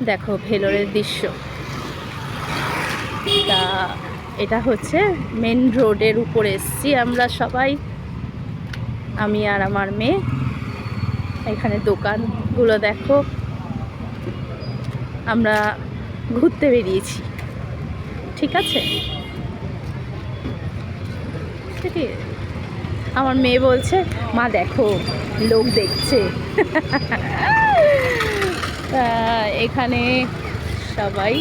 দেখো ভেলোরের দৃশ্য। তা এটা হচ্ছে মেন রোডের উপরে এসছি আমরা সবাই, আমি আর আমার মেয়ে। এখানে দোকানগুলো দেখো, আমরা ঘুরতে বেরিয়েছি, ঠিক আছে। আমার মেয়ে বলছে মা দেখো লোক দেখছে। এখানে সবাই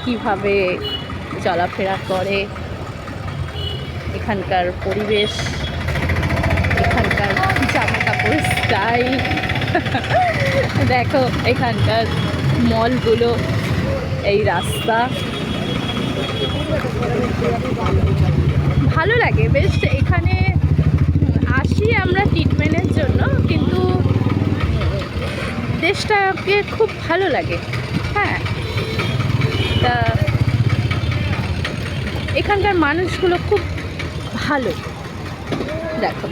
কিভাবে চলাফেরা করে, এখানকার পরিবেশ, এখানকার জামা কাপড় স্টাইল, দেখো এখানকার মলগুলো, এই রাস্তা ভালো লাগে বেশ। এখানে আসি আমরা ট্রিটমেন্টের জন্য, কিন্তু দেশটাকে খুব ভালো লাগে। হ্যাঁ, তা এখানকার মানুষগুলো খুব ভালো। দেখো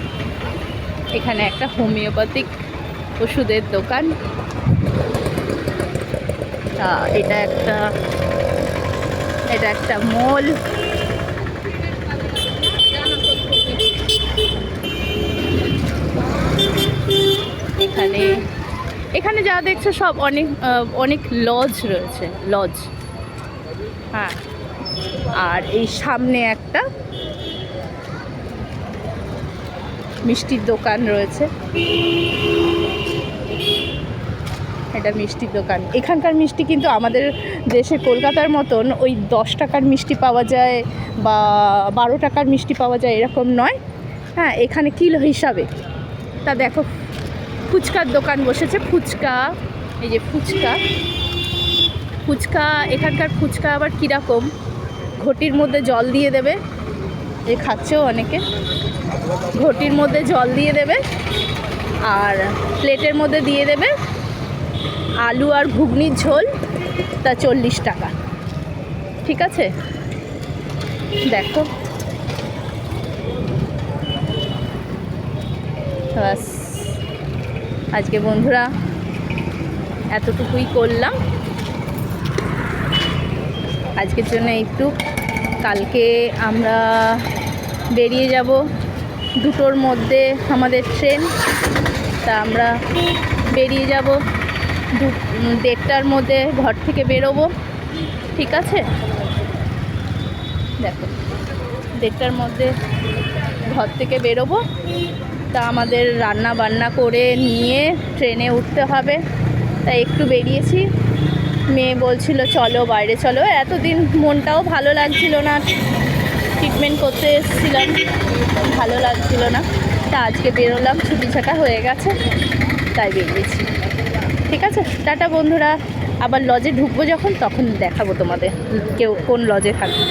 এখানে একটা হোমিওপ্যাথিক ওষুধের দোকান, এটা একটা মল। এখানে যা দেখছো সব অনেক লজ রয়েছে, লজ। হ্যাঁ, আর এই সামনে একটা মিষ্টির দোকান রয়েছে, এটা মিষ্টির দোকান। এখানকার মিষ্টি কিন্তু আমাদের দেশে কলকাতার মতন ওই 10 টাকার মিষ্টি পাওয়া যায় বা 12 টাকার মিষ্টি পাওয়া যায় এরকম নয়। হ্যাঁ, এখানে কিলো হিসাবে। তা দেখো ফুচকার দোকান বসেছে, ফুচকা, এই যে ফুচকা। এখানকার ফুচকা আবার কীরকম, ঘটির মধ্যে জল দিয়ে দেবে, এই খাচ্ছেও অনেকে, ঘটির মধ্যে জল দিয়ে দেবে আর প্লেটের মধ্যে দিয়ে দেবে আলু আর ঘুগনির ঝোল, তা 40 টাকা, ঠিক আছে। দেখো বাস, আজকে বন্ধুরা এতটুকুই করলাম আজকের জন্য একটু। কালকে আমরা বেরিয়ে যাব 2টোর মধ্যে আমাদের ট্রেন, তা আমরা বেরিয়ে যাব 1:30টার মধ্যে ঘর থেকে বেরোবো, ঠিক আছে। দেখো 1:30টার মধ্যে ঘর থেকে বেরোবো, তা আমাদের রান্না বান্না করে নিয়ে ট্রেনে উঠতে হবে। তাই একটু বেরিয়েছি, মেয়ে বলছিল চলো বাইরে চলো, এতদিন মনটাও ভালো লাগছিল না, ট্রিটমেন্ট করতে এসেছিলাম, ভালো লাগছিল না, তা আজকে বেরোলাম, ছুটি ছাটা হয়ে গেছে তাই বেরিয়েছি, ঠিক আছে। টাটা বন্ধুরা, আবার লজে ঢুকবো যখন তখন দেখাবো তোমাদের কেউ কোন লজে থাকবে।